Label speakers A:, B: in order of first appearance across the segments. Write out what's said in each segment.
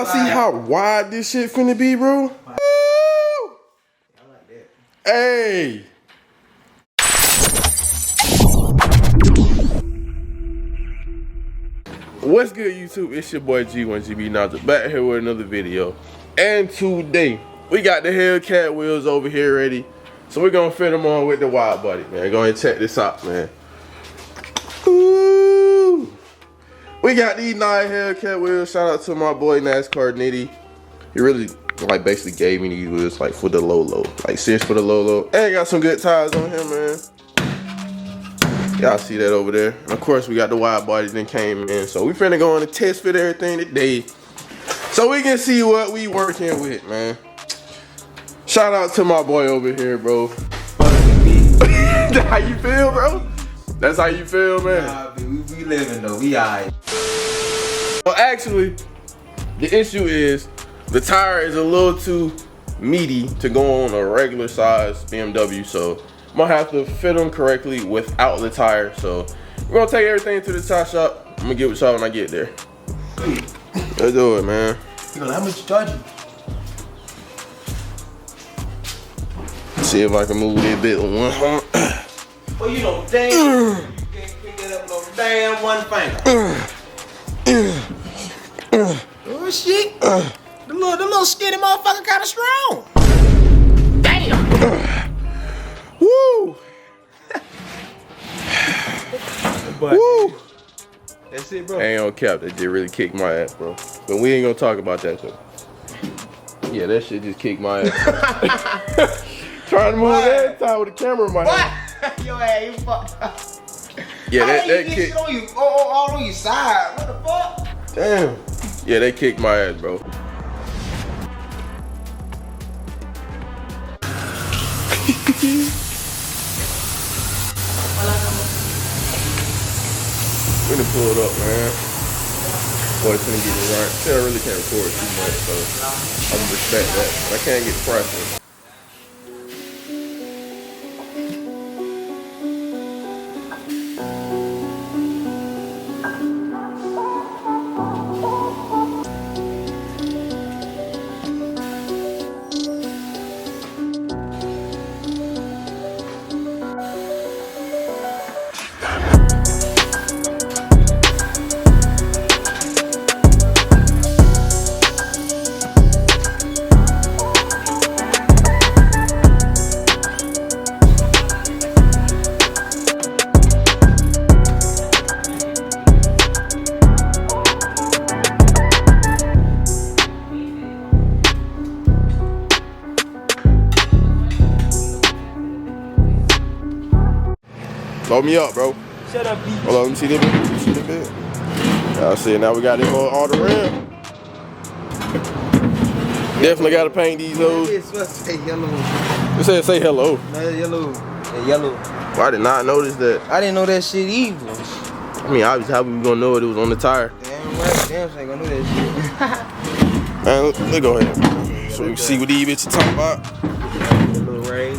A: I see how wide this shit finna be, bro. Woo!
B: I like that.
A: Hey. What's good, YouTube? It's your boy G1GB Naja back here with another video. And today, we got the Hellcat wheels over here ready. So we're gonna fit them on with the wide body, man. Go ahead and check this out, man. Ooh. We got these nice Hellcat wheels. Shout out to my boy NASCAR Nitty. He really like basically gave me these wheels like for the low. Like serious for the low. And got some good tires on him, man. Y'all see that over there. And of course we got the wide bodies that came in. So we finna go on a test fit everything today. So we can see what we working with, man. Shout out to my boy over here, bro. How you feel, bro? That's how you feel, man?
B: Nah, we living though, we alright.
A: Well, actually, the issue is the tire is a little too meaty to go on a regular size BMW, so I'm gonna have to fit them correctly without the tire. So we're gonna take everything to the tire shop. I'm gonna get with y'all when I get there. Let's do it, man.
B: You know, how much you charging?
A: See if I can move this bit with one hand.
B: Well, you know, damn, you can't pick that up with no damn one finger. Oh shit. The little skinny motherfucker kinda strong. Damn.
A: Woo! Woo!
B: That's it, bro.
A: I ain't on cap, that did really kick my ass, bro. But we ain't gonna talk about that though. Yeah, that shit just kicked my ass. Trying to move that time with the camera in my hand.
B: What? Yo, ass, you fucked up.
A: Yeah, that
B: kicked.
A: kicked.
B: On you, all on your side. What the fuck?
A: Damn. Yeah, they kicked my ass, bro. We're gonna pull it up, man. Boy, it's gonna get it right. See, I really can't record too much, so I respect that. But I can't get the price in. Load me up, bro.
B: Shut up, B.
A: Hold on, let me see that bit. Let me see that bit. Y'all see, now we got this whole all the rim. Definitely gotta paint these hoes.
B: It's supposed to say yellow.
A: It said say hello.
B: No, yellow. Yeah, yellow.
A: Well, I did not notice that.
B: I didn't know that shit either.
A: I mean, obviously, how we gonna know it was on the tire?
B: Damn right, damn, ain't gonna know that shit.
A: Man, let's go ahead. So we can see what these bitches talking about.
B: A little rain.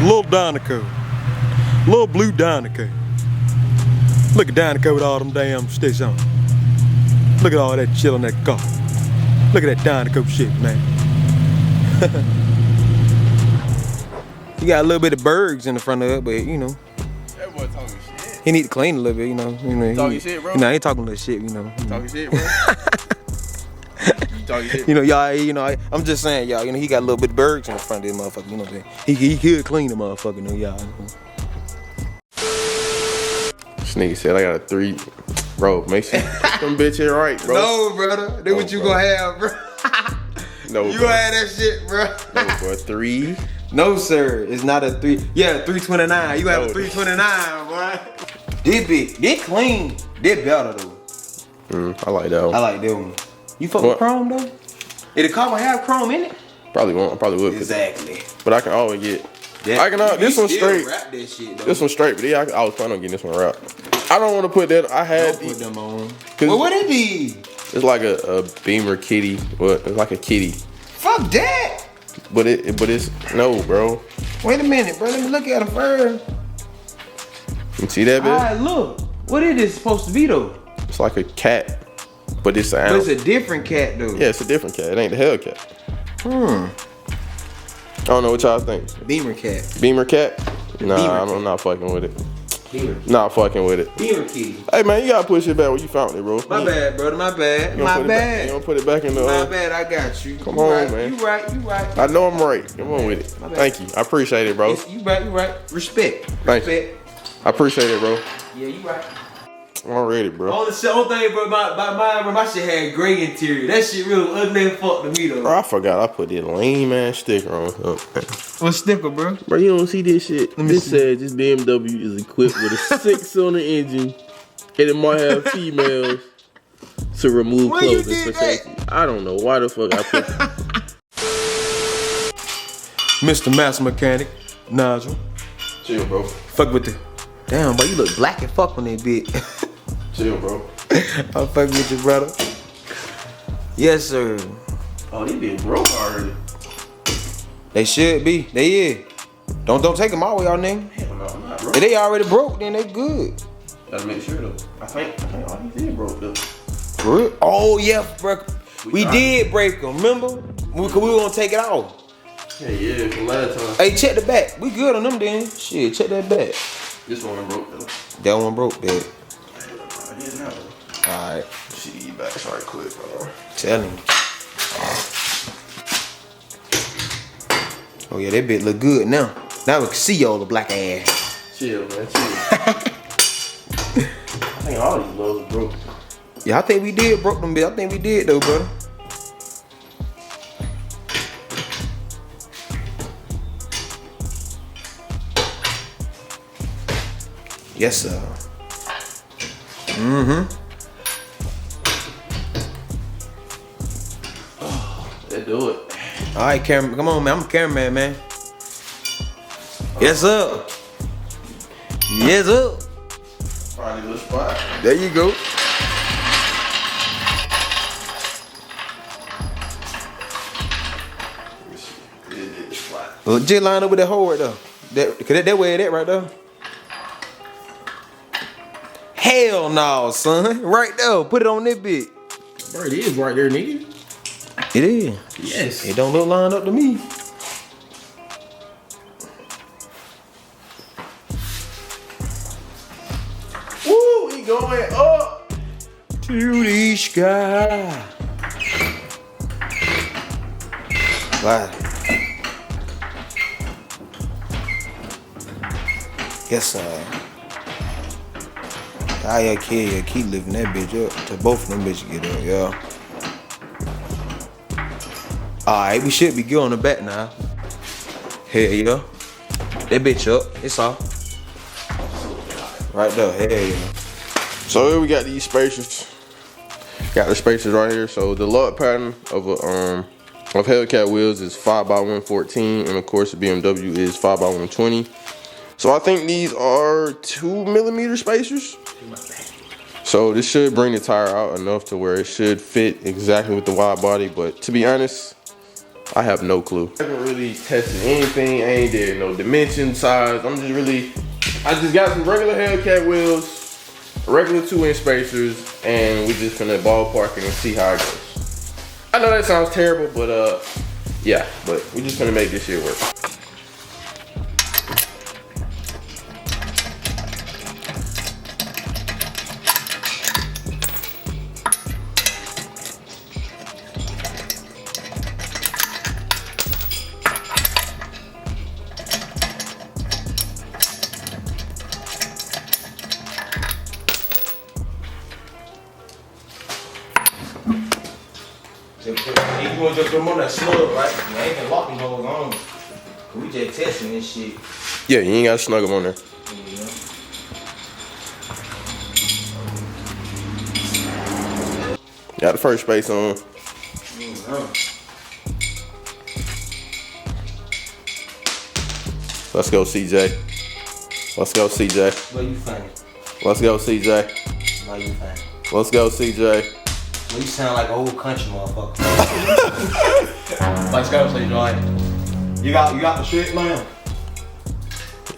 C: Little Dinoco. Little blue Dinoco. Look at Dinoco with all them damn sticks on. Look at all that shit on that car. Look at that Dinoco shit, man. He got a little bit of bergs in the front of it, but you know.
A: That boy talking shit.
C: He need to clean a little bit, you know.
A: Talking shit, bro?
C: You know, I ain't talking a little shit, you know.
A: Talking shit, bro. You talking shit.
C: You know, y'all, you know, I'm just saying, y'all, you know, he got a little bit of bergs in the front of this motherfucker, you know what I'm saying? He could clean the motherfucker, you know, y'all.
A: This nigga said I got a 3. Bro, make sure you put them bitches right, bro.
B: No, brother. That's what you
A: bro.
B: gonna have, bro.
A: No,
B: You
A: bro.
B: gonna have that shit, bro.
A: No, bro. 3.
B: No, sir. It's not a 3. Yeah, 329. You have a
A: No.
B: 329, boy. This bit, this clean. This better though.
A: I like that one.
B: I like that one. You fuck with chrome though? Did the car have chrome in it?
A: Probably won't. I probably would.
B: Exactly.
A: But I can always get.
B: That,
A: I can. This one straight.
B: Wrap that shit, though.
A: This one straight. But yeah, I was planning on getting this one wrapped. I don't want to put that. I had.
B: Don't put them on.
A: Well,
B: what it be?
A: It's like a Beamer kitty. What? It's like a kitty.
B: Fuck that.
A: But it's no, bro.
B: Wait a minute, bro. Let me look at it first.
A: You see that, bitch?
B: Alright, look. What it is supposed to be though?
A: It's like a cat, but it's an
B: But
A: animal.
B: it's a different cat though.
A: Yeah, it's a different cat. It ain't the Hellcat. I don't know what y'all think.
B: Beamer cat.
A: Beamer cat? Nah,
B: Beamer
A: I'm
B: cat.
A: not fucking with it.
B: Beamer.
A: Not fucking with it.
B: Beamer kitty.
A: Hey man, you gotta push it back where you found it, bro.
B: My bad, brother. My bad.
A: You
B: My
A: gonna
B: bad.
A: put it back in the.
B: My bad. I got you.
A: Come
B: you
A: on,
B: right.
A: man.
B: You right. You right.
A: I know I'm right. Come on with it.
B: My bad.
A: Thank you. I appreciate it, bro.
B: Yes, you right. You right. Respect.
A: Thank you.
B: Respect.
A: I appreciate it, bro.
B: Yeah, you right.
A: I'm ready, bro.
B: Only thing, bro, my shit had gray interior. That shit real ugly and fuck to me though.
A: Bro, I forgot I put that lame ass sticker on.
B: What sticker, bro?
A: Bro, you don't see this shit.
B: me
A: This
B: see.
A: said this BMW is equipped with a 6-cylinder engine, and it might have females to remove
B: Where you
A: clothing for
B: did that?
A: safety. I don't know why the fuck I put that.
C: Mr. Master Mechanic, Nigel.
A: Chill, bro.
C: Fuck with the.
B: Damn, bro, you look black and fuck on that bit.
A: Chill, bro.
B: I'm fucking with you, brother. Yes, sir.
A: Oh, they been broke already.
B: They should be. They is. Don't take them all the way out, nigga.
A: Hell no, I'm not broke.
B: If they already broke, then they good.
A: Gotta make sure though. I think all these is broke though.
B: For real? Oh yeah, bro. We
A: tried.
B: did break them. Remember? We were gonna take it off.
A: Yeah, from last time.
B: Hey, check the back. We good on them then. Shit, check that back.
A: This one broke though.
B: That one broke, that.
A: I didn't know.
B: Alright.
A: See back right quick, bro.
B: Tell him. Oh yeah, that bit look good now. Now we can see all the black ass.
A: Chill, man. Chill. I think all these lows are broke.
B: Yeah, I think we did broke them bit. I think we did though, brother. Yes, sir.
A: They do it.
B: All right, camera. Come on, man. I'm a cameraman, man. Yes, sir. Yes, sir.
A: Probably a little spot.
B: There you go.
A: This spot.
B: Well, just line up with that hole right there. That way it is right there. Hell no, son. Right there. Put it on that bit.
A: Bro, it is right there, nigga.
B: It is.
A: Yes.
B: It don't look lined up to me.
A: Woo, we going up.
B: To the sky. Wow. Yes, sir. Ah, yeah, kid, yeah, keep lifting that bitch up till both of them bitches get up, yeah. Alright, we should be good on the back now. Hell yeah. That bitch up, it's off. Right there, hell yeah.
A: So here we got these spacers. Got the spacers right here. So the lug pattern of Hellcat wheels is 5x114, and of course the BMW is 5x120. So I think these are 2mm spacers. So this should bring the tire out enough to where it should fit exactly with the wide body, but to be honest, I have no clue. I haven't really tested anything. I ain't did no dimension, size. I just got some regular Hellcat wheels, regular 2-inch spacers, and we just finna ballpark it and see how it goes. I know that sounds terrible, but yeah, but we just finna make this shit work.
B: You gonna just put them on that slug, right? You ain't gonna lock them hoes on. We just testing this shit.
A: Yeah, you ain't gotta snug them on there. Got the first space on. Let's go, CJ. Let's go, CJ.
B: Boy, you funny.
A: Let's go, CJ.
B: No, you funny.
A: Let's go, CJ.
B: Boy, you sound like an old country motherfucker. Let's go, CJ. You got the shit, man?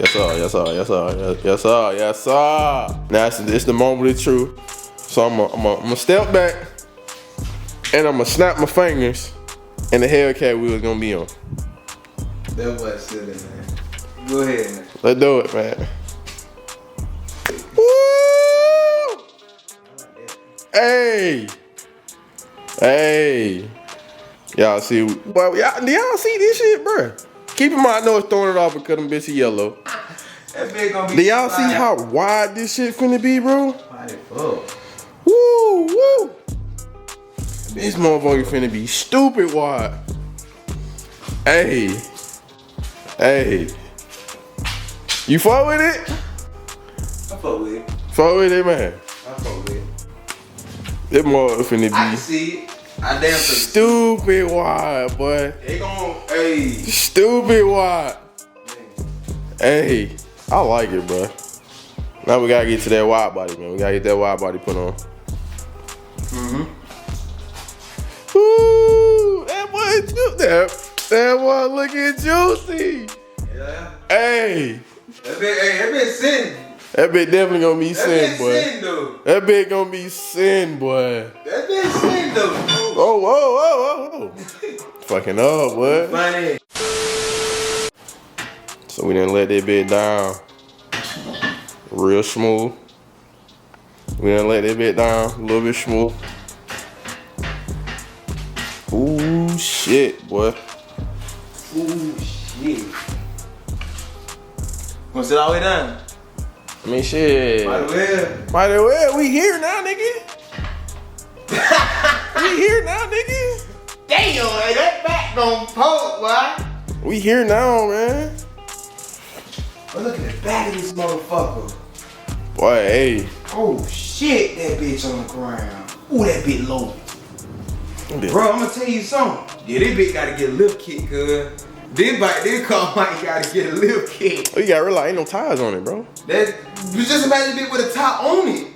A: Yes, sir. Yes, sir. Yes, sir. Yes, sir. Yes, sir. Now it's the moment of truth. So I'm gonna step back and I'm gonna snap my fingers, and the Hellcat wheel is gonna be on.
B: That was silly, man. Go ahead, man.
A: Let's do it, man. Woo! Hey, hey. Y'all see? But do y'all see this shit, bro? Keep in mind, I know it's throwing it off because them bitches yellow.
B: That bitch gonna be.
A: Do y'all see how wide this shit finna be, bro?
B: Wide as fuck.
A: Woo, woo. This motherfucker finna be stupid wide. Hey. Hey. You fuck with it?
B: I fuck with it.
A: Fuck with it, man.
B: I fuck with it.
A: This motherfucker finna
B: I can
A: be
B: see it. I damn sure.
A: stupid wide, boy.
B: They gon' hey.
A: Stupid wide. Hey. I like it, bro. Now we gotta get to that wide body, man. We gotta get that wide body put on. Ooh, that boy looking juicy.
B: Yeah.
A: Hey.
B: That bitch sin.
A: That bitch definitely gonna be sin, boy.
B: Sin, though.
A: That bitch gonna be sin, boy.
B: That bitch sin, though.
A: Oh, whoa, whoa, whoa, whoa. Fucking up, boy.
B: Funny.
A: So we didn't let that bitch down. Real smooth. We didn't let that bitch down. A little bit smooth. Ooh, shit, boy.
B: Ooh, shit. Gonna sit all the way down?
A: I mean, shit.
B: Might as well.
A: Might as well. We here now, nigga. We here now, nigga.
B: Damn, hey, that back gon' poke, boy.
A: We here now, man.
B: But look at the back of this motherfucker.
A: Boy, hey.
B: Oh shit, that bitch on the ground. Ooh, that bitch low. Bro, I'm gonna tell you something. Yeah, this bitch gotta get a lift kit, cuz. This car might gotta get a lift kit.
A: Oh, you gotta realize ain't no tires on it, bro.
B: That, you just imagine it with a top on it.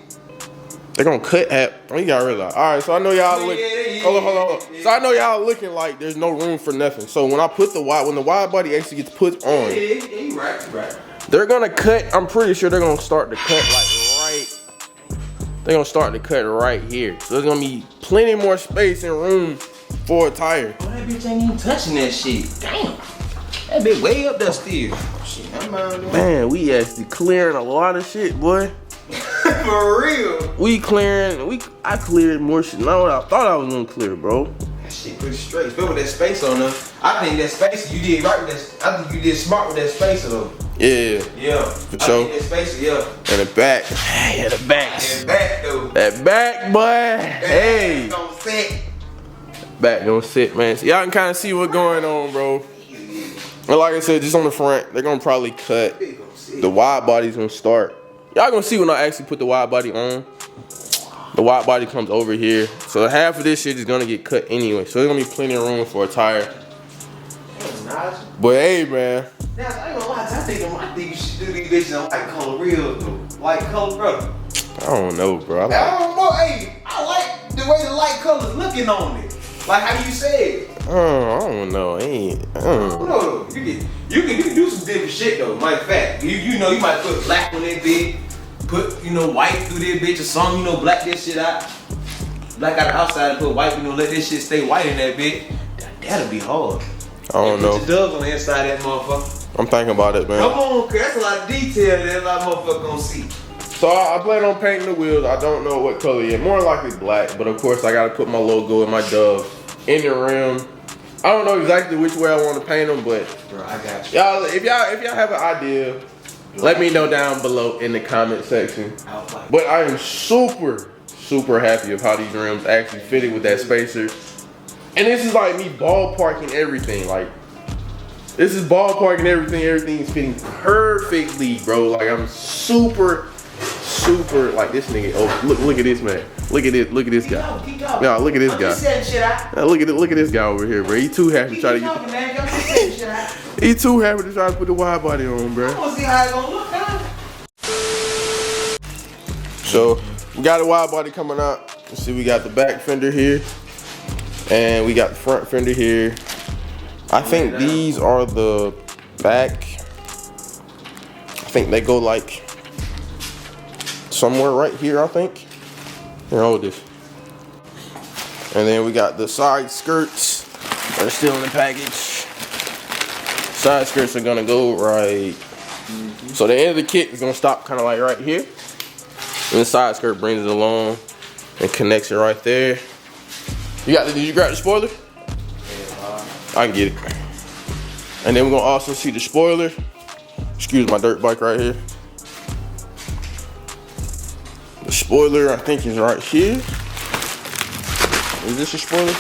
A: They're gonna cut at. Oh, you gotta realize. All right, so I know y'all look. Hold on.
B: Yeah.
A: So I know y'all looking like there's no room for nothing. So when I put the wide body actually gets put on,
B: Yeah, you right.
A: they're gonna cut. I'm pretty sure they're gonna start to cut like right. They're gonna start to cut right here. So there's gonna be plenty more space and room for a tire.
B: Oh, that bitch ain't even touching that shit. Damn. That bitch way up there still. Shit, I'm out.
A: Man, we actually clearing a lot of shit, boy.
B: For real.
A: I cleared more shit than I thought I was gonna clear, bro.
B: That shit pretty straight. Especially with that spacer on there. I think that spacer, you did right with that. I think you did smart with that spacer though.
A: Yeah.
B: Yeah.
A: For sure.
B: I think that spacer, yeah.
A: And the back. Yeah, the back.
B: That back though.
A: That back, boy. Hey.
B: Don't sit.
A: Back gonna sit, man. So y'all can kind of see what's going on, bro. And like I said, just on the front, they're gonna probably cut. The wide body's gonna start. Y'all gonna see when I actually put the wide body on. The wide body comes over here. So half of this shit is gonna get cut anyway. So there's gonna be plenty of room for a tire. But hey, man.
B: Now, I ain't gonna lie, I think you should do these bitches on light color real though. Light color, bro.
A: I don't know, bro.
B: I don't know, hey, I like the way the light color's looking on it. Like how you said.
A: I don't know. I don't know.
B: No, you can do some different shit though. Matter of fact, you know you might put black on that bitch, put white through that bitch or something. Black this shit out, black out the outside and put white. Let this shit stay white in that bitch. That'll be hard.
A: I don't know.
B: Put your dubs on the inside of that motherfucker.
A: I'm thinking about it, man.
B: Come on, cause that's a lot of detail that a lot of motherfuckers gonna see.
A: So I plan on painting the wheels. I don't know what color yet. More likely black, but of course I gotta put my logo and my dove in the rim. I don't know exactly which way I want to paint them, but
B: bro, I got you.
A: Y'all, if y'all have an idea, let me know down below in the comment section. But I am super happy of how these rims actually fitted with that spacer. And this is like me ballparking everything. Like, this is ballparking everything. Everything's fitting perfectly, bro. Like, I'm super super like this nigga. Oh, look at this man. Look at this guy.
B: Keep talking.
A: No, look at this
B: I'm
A: guy.
B: just setting shit out.
A: Now look at this guy over here, bro. He too happy to
B: Keep
A: try to
B: talking,
A: get.
B: man. I'm just setting shit out.
A: He too happy to try to put the wide body on, bro.
B: I wanna see how it gonna look, man.
A: So we got a wide body coming out. You see, we got the back fender here, and we got the front fender here. I think these are the back. I think they go like somewhere right here, I think. Here, hold this. And then we got the side skirts that are still in the package. Side skirts are gonna go right. So the end of the kit is gonna stop kind of like right here. And the side skirt brings it along and connects it right there. Did you grab the spoiler? I can get it. And then we're gonna also see the spoiler. Excuse my dirt bike right here. The spoiler, I think, is right here. Is this a spoiler?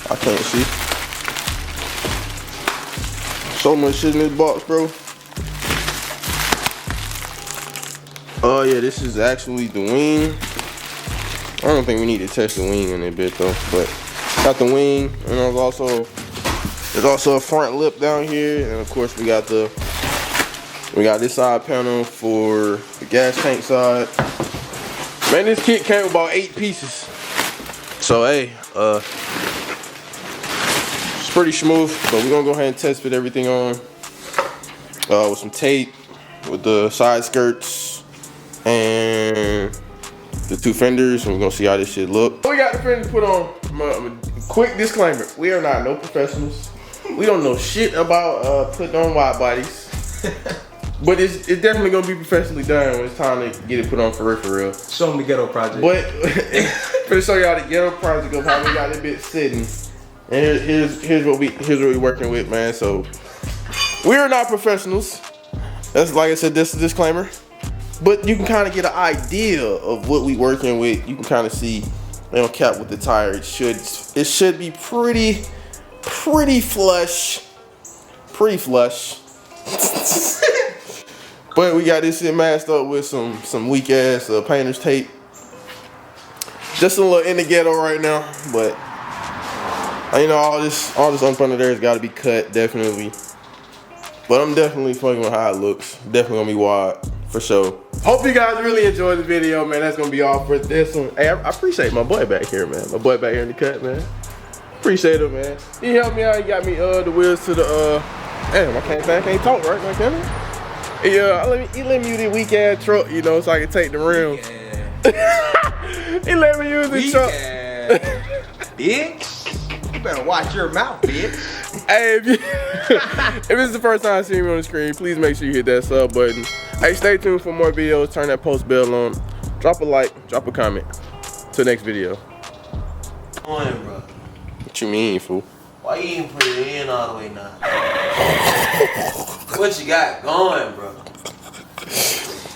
A: I can't see. So much shit in this box, bro. Oh yeah, this is actually the wing. I don't think we need to test the wing in a bit though, but got the wing, and there's also a front lip down here, and of course we got this side panel for the gas tank side. Man, this kit came with about 8 pieces. So hey, it's pretty smooth, but we're gonna go ahead and test fit everything on with some tape, with the side skirts and the 2 fenders, and we're gonna see how this shit look. We got the fenders put on. Quick disclaimer: we are not no professionals. We don't know shit about putting on wide bodies. But it's definitely gonna be professionally done when it's time to get it put on for real.
B: Show them the ghetto project.
A: But to show y'all the ghetto project of how we got this bit sitting. And here's what we working with, man. So we are not professionals. That's, like I said, this is a disclaimer. But you can kind of get an idea of what we working with. You can kind of see, cap with the tire. It should be pretty flush. Pretty flush. But we got this shit masked up with some weak ass painter's tape. Just a little in the ghetto right now, but all this up under there has got to be cut, definitely. But I'm definitely fucking with how it looks. Definitely gonna be wide for sure. Hope you guys really enjoyed the video, man. That's gonna be all for this one. Hey, I appreciate my boy back here, man. My boy back here in the cut, man. Appreciate it, man. He helped me out. He got me the wheels to the damn, I can't talk right now, can I? Yeah, he let me use the weak ass truck, so I can take the rims. He let me use the truck.
B: Bitch, you better watch your mouth, bitch.
A: Hey, if this is the first time seeing me on the screen, please make sure you hit that sub button. Hey, stay tuned for more videos. Turn that post bell on. Drop a like, drop a comment. Till next video.
B: On, bro.
A: What you mean, fool?
B: Why you even put it in all the way now? What you got going, bro?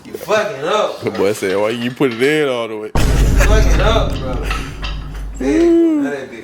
B: You fucking up, bro.
A: The boy said, why you put it in all the way?
B: You fucking up, bro. Damn, that bitch.